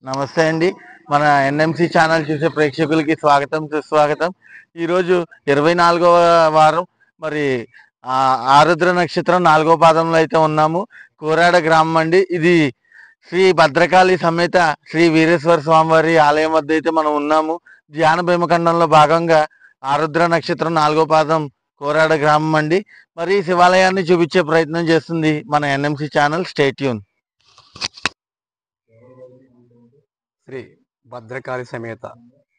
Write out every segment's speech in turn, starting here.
నమస్తే అండి. మన ఎన్ఎంసి ఛానల్ చూసే ప్రేక్షకులకి స్వాగతం, సుస్వాగతం. ఈరోజు 24వ వారం. మరి ఆరుద్ర నక్షత్రం 4వ పాదంలో అయితే ఉన్నాము. కోరాడ గ్రామం అండి. ఇది శ్రీ భద్రకాళి సమేత శ్రీ వీరేశ్వర స్వామివారి ఆలయం వద్ద అయితే మనం ఉన్నాము. ధ్యాన భీమఖండంలో భాగంగా ఆరుద్ర నక్షత్రం 4వ పాదం కోరాడ గ్రామం అండి. మరి ఈ శివాలయాన్ని చూపించే ప్రయత్నం చేస్తుంది మన NMC channel. Stay tune. Shri Bhadrakali సమేత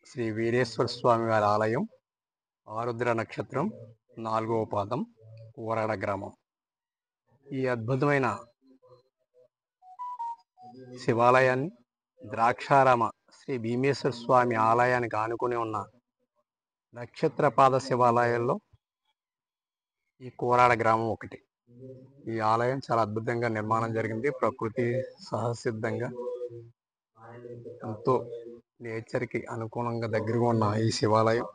శ్రీ వీరేశ్వర స్వామి వారి ఆలయం, ఆరుద్ర నక్షత్రం 4వ పాదం, కోరాడ గ్రామం. ఈ అద్భుతమైన శివాలయాన్ని ద్రాక్షారామ శ్రీ భీమేశ్వర స్వామి ఆలయానికి ఆనుకుని ఉన్న నక్షత్రపాద శివాలయాల్లో ఈ కోరాడ గ్రామం ఒకటి. ఈ ఆలయం చాలా అద్భుతంగా నిర్మాణం జరిగింది. ప్రకృతి సహసిద్ధంగా ఎంతో నేచర్కి అనుకూలంగా దగ్గరగా ఉన్న ఈ శివాలయం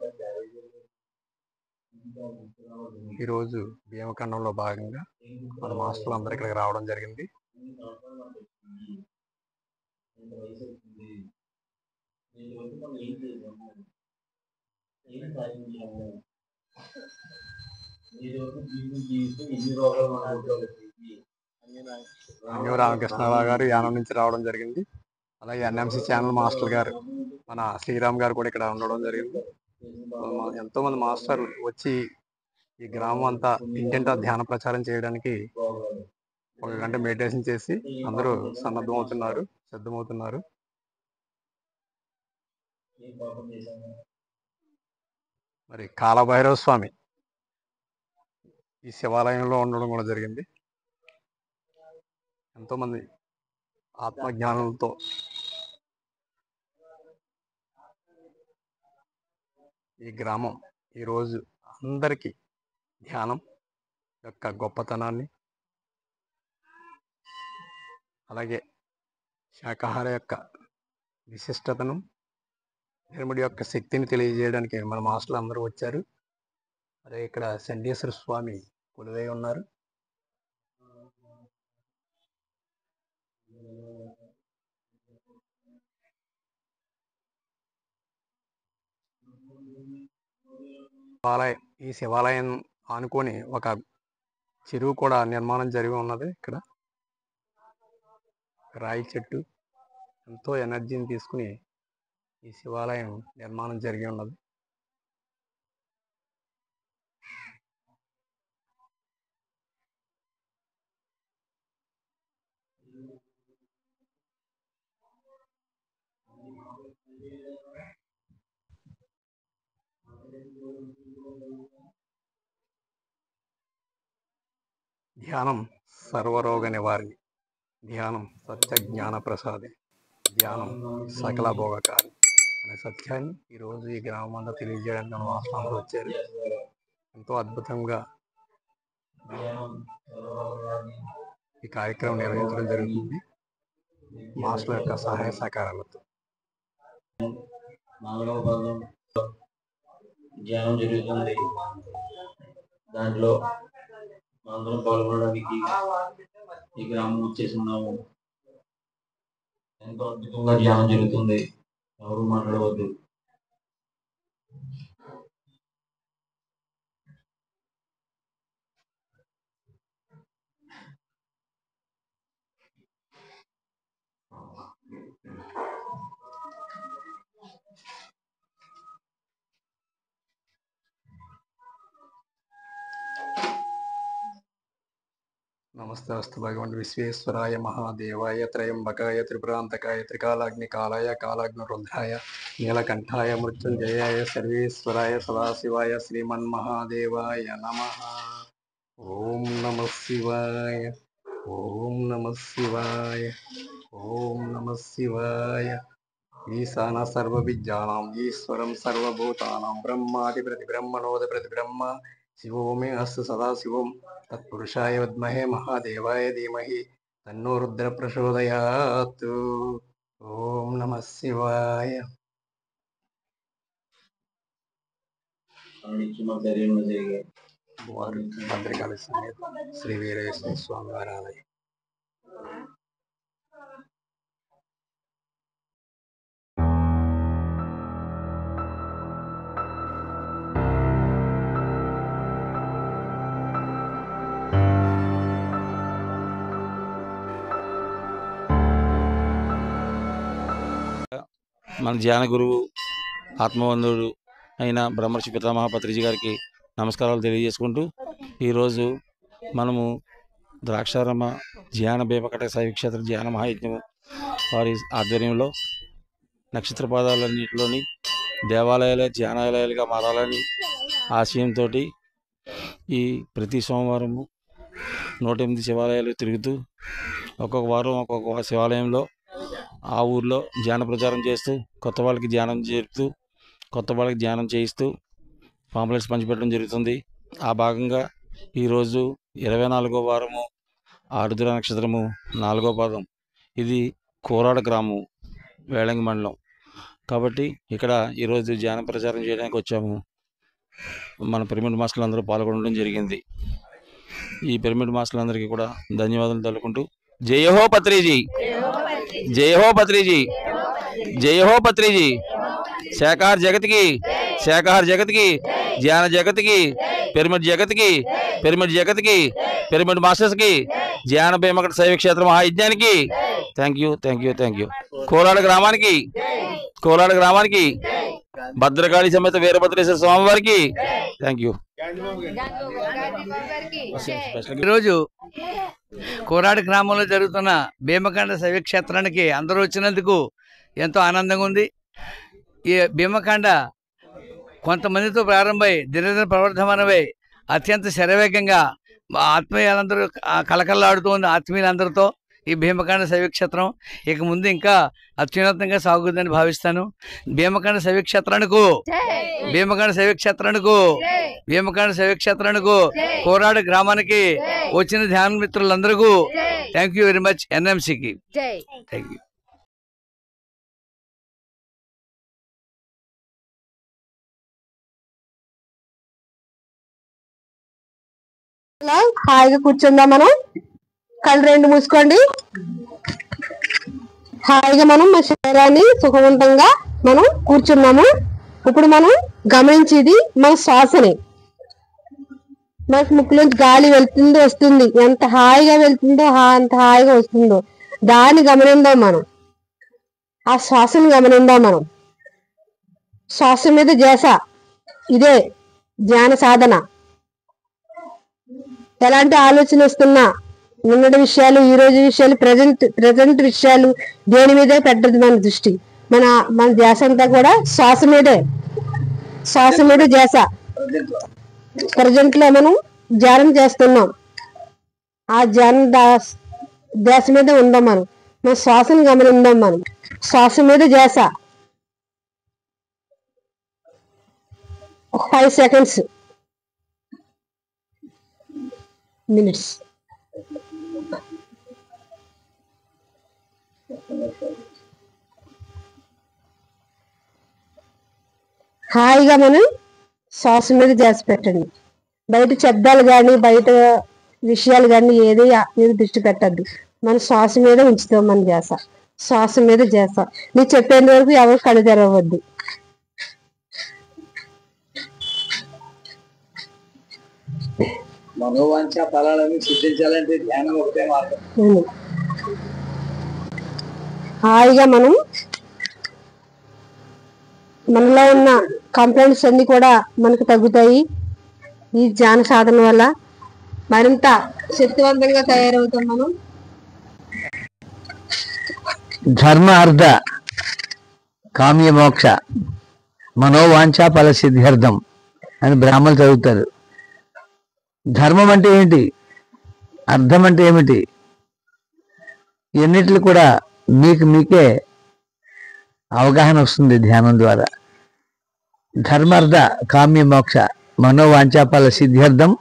ఈరోజు భీమఖండంలో భాగంగా మన మాస్టర్లు అందరూ ఇక్కడికి రావడం జరిగింది. అన్యూ రామకృష్ణరావు గారు యానం నుంచి రావడం జరిగింది. అలాగే ఎన్ఎంసి ఛానల్ మాస్టర్ గారు మన శ్రీరామ్ గారు కూడా ఇక్కడ ఉండడం జరిగింది. ఎంతో మంది మాస్టర్లు వచ్చి ఈ గ్రామం అంతా ఇంటింటా ధ్యాన ప్రచారం చేయడానికి 1 గంట మెడిటేషన్ చేసి అందరూ సిద్ధమవుతున్నారు. మరి కాలభైరవ స్వామి ఈ శివాలయంలో ఉండడం కూడా జరిగింది. ఎంతో మంది ఆత్మజ్ఞానంతో ఈ గ్రామం ఈరోజు అందరికీ ధ్యానం యొక్క గొప్పతనాన్ని, అలాగే శాకాహార యొక్క విశిష్టతను, నిర్ముడి యొక్క శక్తిని తెలియజేయడానికి మన మాస్టర్లు అందరూ వచ్చారు. అలాగే ఇక్కడ చండీశ్వర స్వామి కొలువై ఉన్నారు. ఈ శివాలయం ఆనుకొని ఒక చెరువు కూడా నిర్మాణం జరిగి ఉన్నది. ఇక్కడ రాయి చెట్టు ఎంతో ఎనర్జీని తీసుకుని ఈ శివాలయం నిర్మాణం జరిగి ఉన్నది. ధ్యానం సర్వరోగ నివారణి, ధ్యానం సత్య జ్ఞాన ప్రసాది, ధ్యానం సకల భోగకారి అనే సత్యాన్ని ఈరోజు ఈ గ్రామం అంతా తెలియజేయడానికి మన మాస్టర్లు వచ్చారు. ఎంతో అద్భుతంగా ఈ కార్యక్రమం నిర్వహించడం జరుగుతుంది మాస్టర్ల యొక్క సహాయ సహకారాలతో. 4వ భాగం ధ్యానం జరుగుతుంది. దాంట్లో అందరం పాల్గొనడానికి ఈ గ్రామం వచ్చేస్తున్నాము. ఎంతో అద్భుతంగా ధ్యానం జరుగుతుంది. ఎవరు మాట్లాడవద్దు. నమస్తే అస్తు భగవంతు విశ్వేశ్వరాయ మహాదేవాయ త్రయంబకాయ త్రిపురాంతకాయ త్రికాలాగ్ని కాలాయ కాలాగ్ని రుద్రాయ నీలకంఠాయ మృత్యుంజయాయ సర్వేశ్వరాయ సదాశివాయ శ్రీమన్మహాదేవాయ నమః. ఓం నమః శివాయ, ఓం నమః శివాయ, ఓం నమః శివాయ. ఈశాన సర్వ విద్యానాం ఈశ్వరం సర్వభూతానాం బ్రహ్మాది ప్రతి బ్రహ్మణోద ప్రతి బ్రహ్మ శివో మే అస్తు సదాశివం తత్పురుషాయ విద్మహే మహాదేవాయ ధీమహి తన్నో రుద్ర ప్రచోదయాత్. ఓం నమః శివాయ. భద్రకాళి సమేత శ్రీ వీరేశ్వర స్వామి వారి ఆలయం. మన ధ్యాన గురువు ఆత్మబంధువుడు అయిన బ్రహ్మర్షి పితామహ పత్రిజీ గారికి నమస్కారాలు తెలియజేసుకుంటూ ఈరోజు మనము ద్రాక్షారామ ధ్యాన భీమకట శైవక్షేత్ర ధ్యాన మహాయజ్ఞము వారి ఆధ్వర్యంలో నక్షత్ర పాదాలన్నింటిలోని దేవాలయాలే ధ్యానాలయాలుగా మారాలని ఆశయంతో ఈ ప్రతి సోమవారము 108 శివాలయాలు తిరుగుతూ ఒక్కొక్క వారం ఒక్కొక్క శివాలయంలో ఆ ఊర్లో ధ్యాన ప్రచారం చేస్తూ కొత్త వాళ్ళకి ధ్యానం చేస్తూ కొత్త వాళ్ళకి ధ్యానం చేయిస్తూ పాంప్లెట్స్ పంచిపెట్టడం జరుగుతుంది. ఆ భాగంగా ఈరోజు 24వ వారము ఆరుద్ర నక్షత్రము 4వ పాదం. ఇది కోరాడ గ్రామం, వేళంగి మండలం. కాబట్టి ఇక్కడ ఈరోజు ధ్యాన ప్రచారం చేయడానికి వచ్చాము. మన పిరమిడ్ మాస్టర్లు అందరూ పాల్గొనడం జరిగింది. ఈ పిరమిడ్ మాస్టర్లందరికీ కూడా ధన్యవాదాలు తెలుపుకుంటూ జై హో పత్రిజీ, జై హో పత్రిజీ, జై హో పత్రిజీ. శాకాహార జగత్కి, శాకాహార జగత్కి, ధ్యాన జగత్కి, పిరమిడ్ జగత్కి, పిరమిడ్ జగత్కి, పిరమిడ్ మాస్టర్స్కి, ధ్యాన భీమకట శైవక్షేత్ర మహాయజ్ఞానికి thank you, thank you, thank you. Kolada గ్రామానికి, కోలాడ గ్రామానికి, భద్రకాళి సమేత వీరభద్రేశ్వర స్వామి వారికి థ్యాంక్ యూ. ఈరోజు కోరాడ గ్రామంలో జరుగుతున్న భీమకాండ శైవక్షేత్రానికి అందరూ వచ్చినందుకు ఎంతో ఆనందంగా ఉంది. ఈ భీమకాండ కొంతమందితో ప్రారంభమై దినదిన ప్రవర్ధమానమై అత్యంత శరవేగంగా ఆత్మీయులందరూ కలకల్లాడుతూ ఉంది. ఆత్మీయులందరితో ఈ భీమకాండ శైవక్షేత్రం ఇక ముందు ఇంకా అత్యున్నతంగా సాగుతుందని భావిస్తాను. భీమకాండ శైవక్షేత్రానికి, భీమకాండ శైవక్షేత్రానికి, భీమకాండ శైవక్షేత్రానికి, కోరాడ గ్రామానికి వచ్చిన ధ్యాన మిత్రులందరికీ థ్యాంక్ యూ వెరీ మచ్. ఎన్ఎంసీకి థ్యాంక్ యూ. హాయిగా కూర్చుందాం. మనం కళ్ళు రెండు మూసుకోండి. హాయిగా మనం మన శరీరాన్ని సుఖవంతంగా మనం కూర్చున్నాము. ఇప్పుడు మనం గమనించేది మన శ్వాసని. మనకు ముక్కులోంచి గాలి వెళ్తుందో వస్తుంది, ఎంత హాయిగా వెళ్తుందో అంత హాయిగా వస్తుందో దాన్ని గమనిందాం మనం. ఆ శ్వాసని గమనిందాం మనం. శ్వాస మీద ధ్యాస, ఇదే ధ్యాన సాధన. ఎలాంటి ఆలోచన వస్తున్నా నిన్నటి విషయాలు, ఈ రోజు విషయాలు, ప్రజెంట్ విషయాలు దేని మీదే పెట్టదు మన దృష్టి. మన ధ్యాస అంతా కూడా శ్వాస మీదే, శ్వాస మీద ధ్యాస. ప్రజెంట్ లో మనం ధ్యానం చేస్తున్నాం. ఆ ధ్యాస మీద ఉందాం మనం. మన శ్వాసను గమనిందాం మనం. శ్వాస మీద ధ్యాస. 5 seconds, minutes. హాయిగా మనం శ్వాస మీద ధ్యాస పెట్టండి. బయట శబ్దాలు కానీ బయట విషయాలు కానీ ఏది మీద దృష్టి పెట్టద్దు. మన శ్వాస మీద ఉంచుతాం మన ధ్యాస. శ్వాస మీద ధ్యాస. నీకు చెప్పేంత వరకు ఎవరు కళ్ళు తెరవద్దు. మనోవాంఛ ఫలాలను సిద్ధించాలంటే ధ్యానం ఒకటే మార్గం. హాయిగా మనం మనలో ఉన్న కంప్లైంట్స్ అన్ని కూడా మనకు తగ్గుతాయి. ఈ ధ్యాన సాధన వల్ల మరింత శక్తివంతంగా తయారవుతాం మనం. ధర్మ అర్థ కామ్య మోక్ష మనోవాంఛ ఫల సిద్ధ్యర్థం అని బ్రాహ్మణులు చదువుతారు. ధర్మం అంటే ఏంటి, అర్థం అంటే ఏమిటి, ఎన్నిటిని కూడా మీకే అవగాహన వస్తుంది ధ్యానం ద్వారా. ధర్మార్థ కామ్య మోక్ష మనోవాంఛాఫల సిద్ధ్యర్థం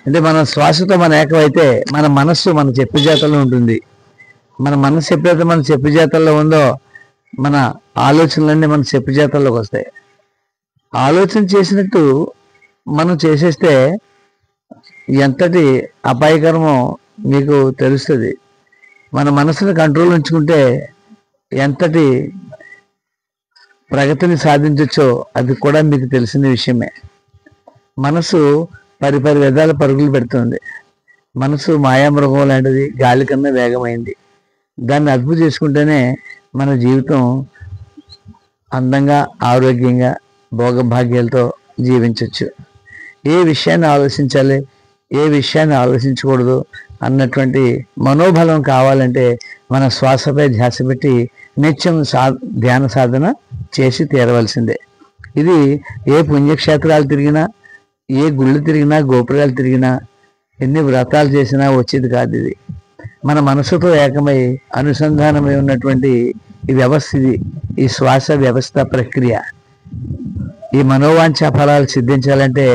అంటే మన శ్వాసతో మన ఏకమైతే మన మనస్సు మన చెప్పు చేతల్లో ఉంటుంది. మన మనస్సు ఎప్పుడైతే మన చెప్పు చేతల్లో ఉందో మన ఆలోచనలన్నీ మన చెప్పు చేతల్లోకి వస్తాయి. ఆలోచన చేసినట్టు మనం చేసేస్తే ఎంతటి అపాయకరమో మీకు తెలుస్తుంది. మన మనసును కంట్రోల్ ఉంచుకుంటే ఎంతటి ప్రగతిని సాధించవచ్చో అది కూడా మీకు తెలిసిన విషయమే. మనసు పరిపరి విధాల పరుగులు పెడుతుంది. మనసు మాయామృగం లాంటిది, గాలి కన్నా వేగమైంది. దాన్ని అదుపు చేసుకుంటేనే మన జీవితం అందంగా ఆరోగ్యంగా భోగభాగ్యాలతో జీవించవచ్చు. ఏ విషయాన్ని ఆలోచించాలి, ఏ విషయాన్ని ఆలోచించకూడదు అన్నటువంటి మనోబలం కావాలంటే మన శ్వాసపై ధ్యాస పెట్టి నిత్యం ధ్యాన సాధన చేసి తీరవలసిందే. ఇది ఏ పుణ్యక్షేత్రాలు తిరిగినా, ఏ గుళ్ళు తిరిగినా, గోపురాలు తిరిగినా, ఎన్ని వ్రతాలు చేసినా వచ్చేది కాదు. ఇది మన మనసుతో ఏకమై అనుసంధానమై ఉన్నటువంటి ఈ వ్యవస్థ, ఇది ఈ శ్వాస వ్యవస్థ ప్రక్రియ. ఈ మనోవాంఛ ఫలాలు సిద్ధించాలంటే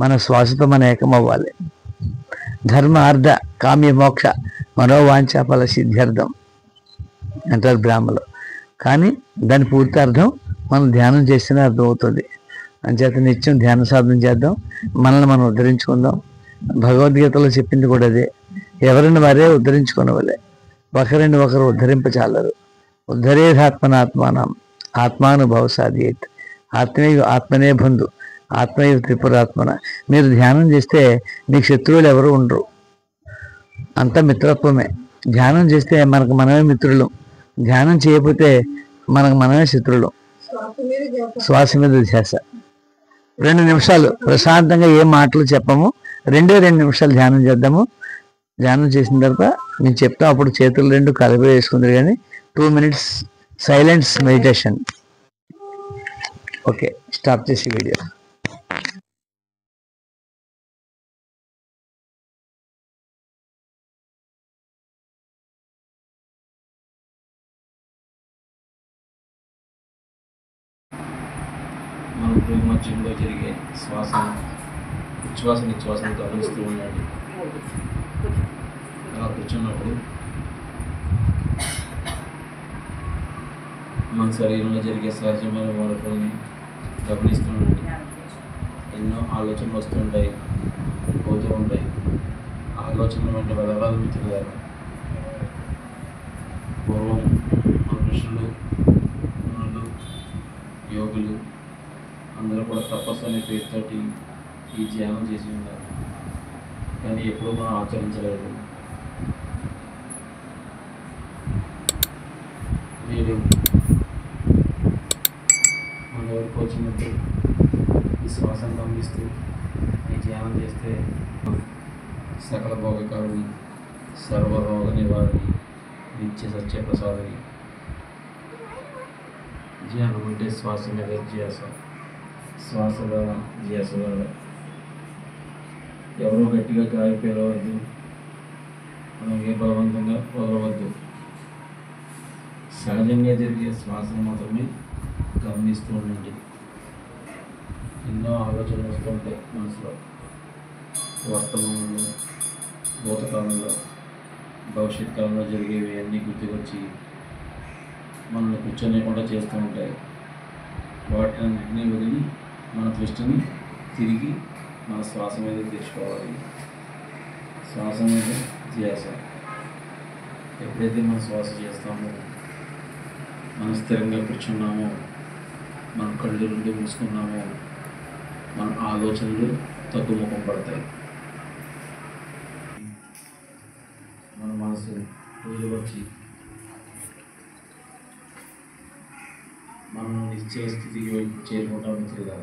మన శ్వాసతో మనం ఏకమవ్వాలి. ధర్మ అర్థ కామ్య మోక్ష మనోవాంఛ ఫల సిద్ధ్యర్థం అంటారు బ్రాహ్మలు. కానీ దాని పూర్తి అర్థం మనం ధ్యానం చేస్తేనే అర్థమవుతుంది. అంచేత నిత్యం ధ్యాన సాధన చేద్దాం, మనల్ని మనం ఉద్ధరించుకుందాం. భగవద్గీతలో చెప్పింది కూడా అదే, ఎవరిని వారే ఉద్ధరించుకునేవాళ్ళే, ఒకరిని ఒకరు ఉద్ధరింపచాలరు. ఉద్ధరేధాత్మనాత్మానం ఆత్మానుభవ సాధియేత్. ఆత్మనే బంధు ఆత్మయు త్రిపురాత్మన. మీరు ధ్యానం చేస్తే మీకు శత్రువులు ఎవరు ఉండరు, అంత మిత్రత్వమే. ధ్యానం చేస్తే మనకు మనమే మిత్రులు, ధ్యానం చేయకపోతే మనకు మనమే శత్రువులు. శ్వాస మీద ధ్యాస. 2 నిమిషాలు ప్రశాంతంగా ఏ మాటలు చెప్పము, 2 నిమిషాలు ధ్యానం చేద్దాము. ధ్యానం చేసిన తర్వాత నేను చెప్తాం, అప్పుడు చేతులు 2 కలిపి వేసుకుందరు. కానీ 2 minutes silence meditation. Okay, stop చేసి వీడియో. మన భూమి మధ్యంలో జరిగే ఉచ్ఛ్వాస నిశ్వాసను గమనిస్తూ ఉండండి. అలా కూర్చున్నప్పుడు మన శరీరంలో జరిగే సహజమైన మార్పుల్ని గమనిస్తూ ఉండండి. ఎన్నో ఆలోచనలు వస్తుంటాయి, పోతూ ఉంటాయి. ఆలోచనలు వెంట వెదరాలు మిత్రులారా. పూర్వం మన ఋషులు, మునులు, యోగులు అందరూ కూడా తపస్సు అనే పేరుతోటి ఈ ధ్యానం చేసి ఉన్నారు. కానీ ఎప్పుడూ మనం ఆచరించలేదు. మీరు మన ఎవరికి వచ్చినట్టు ఈ శ్వాసను గమనిస్తూ ఈ ధ్యానం చేస్తే సకల భోగకారుని, సర్వరోగ నివారణి, నిత్య సత్య ప్రసాదని. ధ్యానం అంటే శ్వాస మీద ధ్యాస, శ్వాస ద్వారా ధ్యాస ద్వారా. ఎవరో గట్టిగా గాలి పేలవద్దు, అలాగే బలవంతంగా వదలవద్దు. సహజంగా జరిగే శ్వాసను మాత్రమే గమనిస్తూ ఉండండి. ఎన్నో ఆలోచనలు వస్తుంటాయి మనసులో. వర్తమానంలో, భూతకాలంలో, భవిష్యత్ కాలంలో జరిగేవి అన్నీ గుర్తుకొచ్చి మనల్ని కూర్చోలేకుండా చేస్తూ ఉంటాయి. వాటిని వదిలి మన దృష్టిని తిరిగి మన శ్వాస మీద తెచ్చుకోవాలి. శ్వాస మీద ధ్యాస. ఎప్పుడైతే మనం శ్వాస చేస్తామో, మనం స్థిరంగా కూర్చున్నామో, మన కళ్ళు 2 మూసుకున్నామో, మన ఆలోచనలు తగ్గుముఖం పడతాయి. మన మనసు రోజువచ్చి మనం నిశ్చయ స్థితికి చేరుకుంటాం మిత్రులు.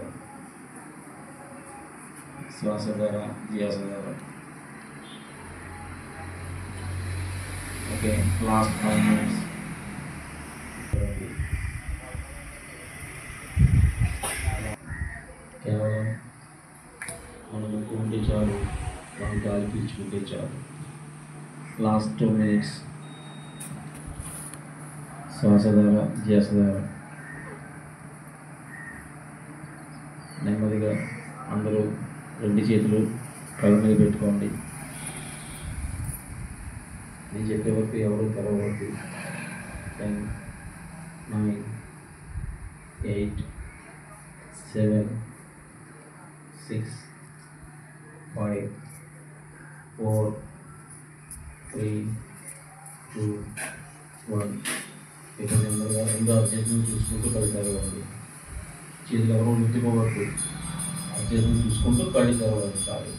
శ్వాస ద్వారా ధ్యాస ద్వారా. Okay, last 5 minutes. కేవలం మనం ముక్కుంటే చాలు, మనం గాలి పీల్చుకుంటే చాలు. లాస్ట్ 2 minutes శ్వాస ద్వారా ధ్యాస ద్వారా. నెమ్మదిగా అందరూ 2 చేతులు కళ్ళ మీద పెట్టుకోండి. నేను చెప్పే వరకు ఎవరు తెరవద్దు. 10, 9, 8, 7, 6, 5, 4, 3, 2, 1. ఇక్కడ నెమ్మదిగా 2 చేతులు చూసుకుంటూ కళ్ళు తెరవండి. చేతులు ఎవరో ముట్టుకోవద్దు. చేతులు చూసుకుంటూ కళ్ళు తెరవండి. చాలు.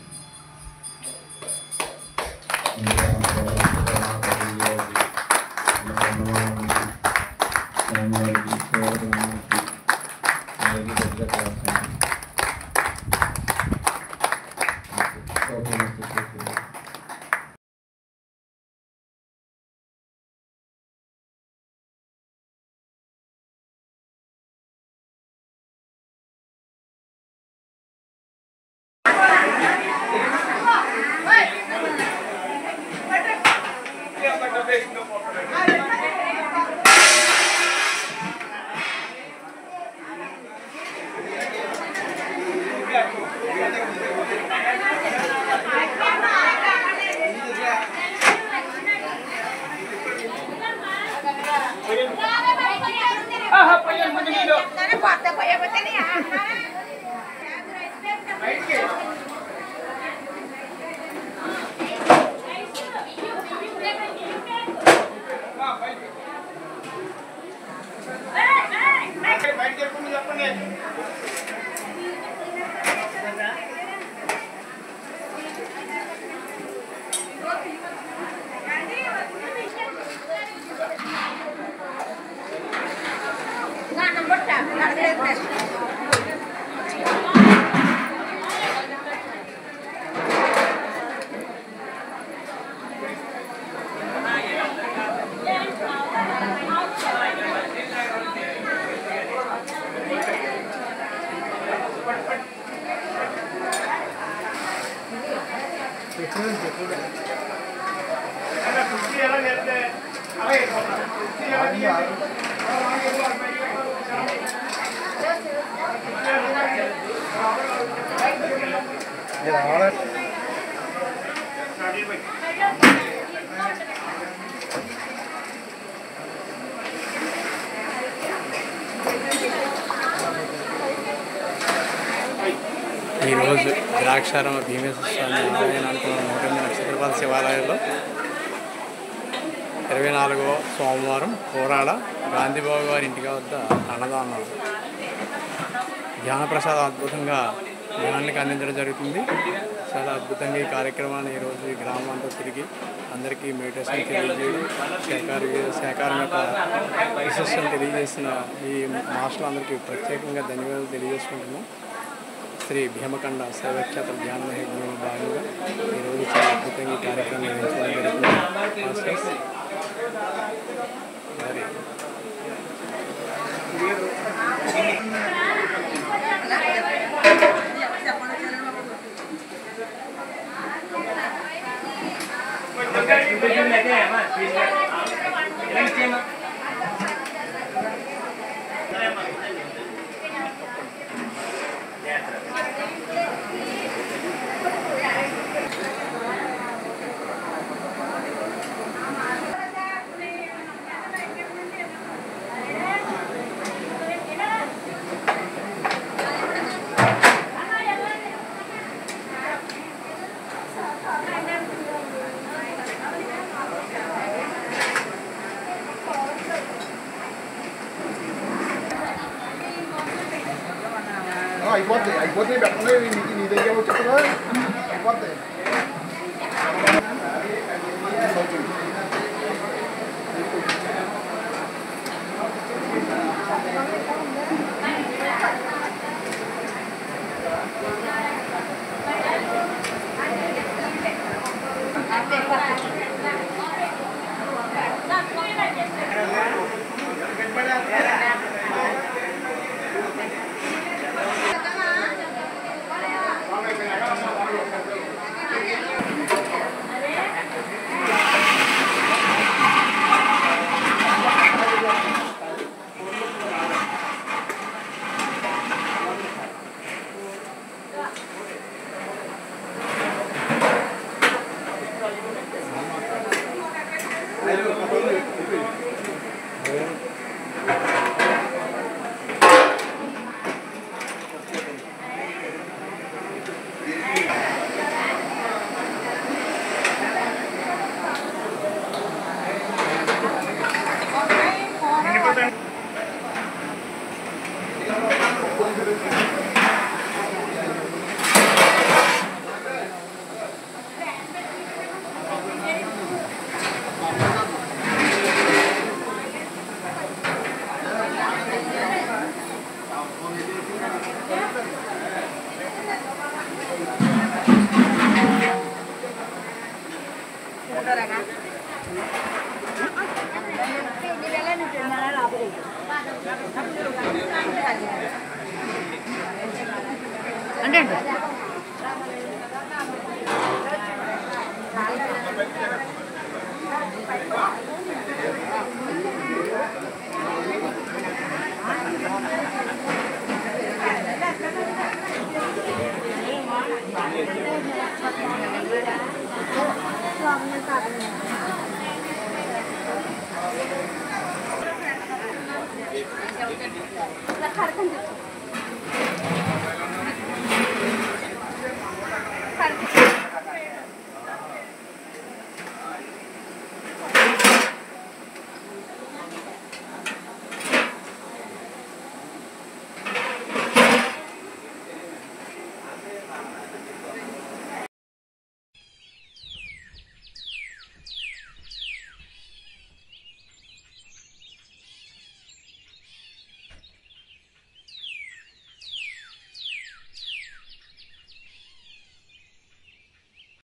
ఈరోజు ద్రాక్షారం భీమేశ్వర స్వామి ఆలయానికి 108 నక్షత్రపాల శివాలయంలో 24వ సోమవారం కోరాడ గాంధీబాబు గారి ఇంటికి వద్ద అన్నదానం ధ్యానప్రసాదం అద్భుతంగా ధ్యానానికి అందించడం జరుగుతుంది. చాలా అద్భుతంగా ఈ కార్యక్రమాన్ని ఈరోజు ఈ గ్రామం అంతా తిరిగి అందరికీ మెడిటేషన్ తెలియజేయడం సేకారం యొక్క విశిష్టం తెలియజేసిన ఈ మాస్టర్లందరికీ ప్రత్యేకంగా ధన్యవాదాలు తెలియజేసుకుంటున్నాం. శ్రీ భీమకండ శైవక్షేత్ర ధ్యాన మహేజ్ఞంలో భాగంగా ఈరోజు చాలా అద్భుతంగా ఈ కార్యక్రమం నిర్వహించడం జరుగుతుంది. మరి అయిపోతుంది పెట్టండి నీ దగ్గర వచ్చి అయిపోతాయి. అంటే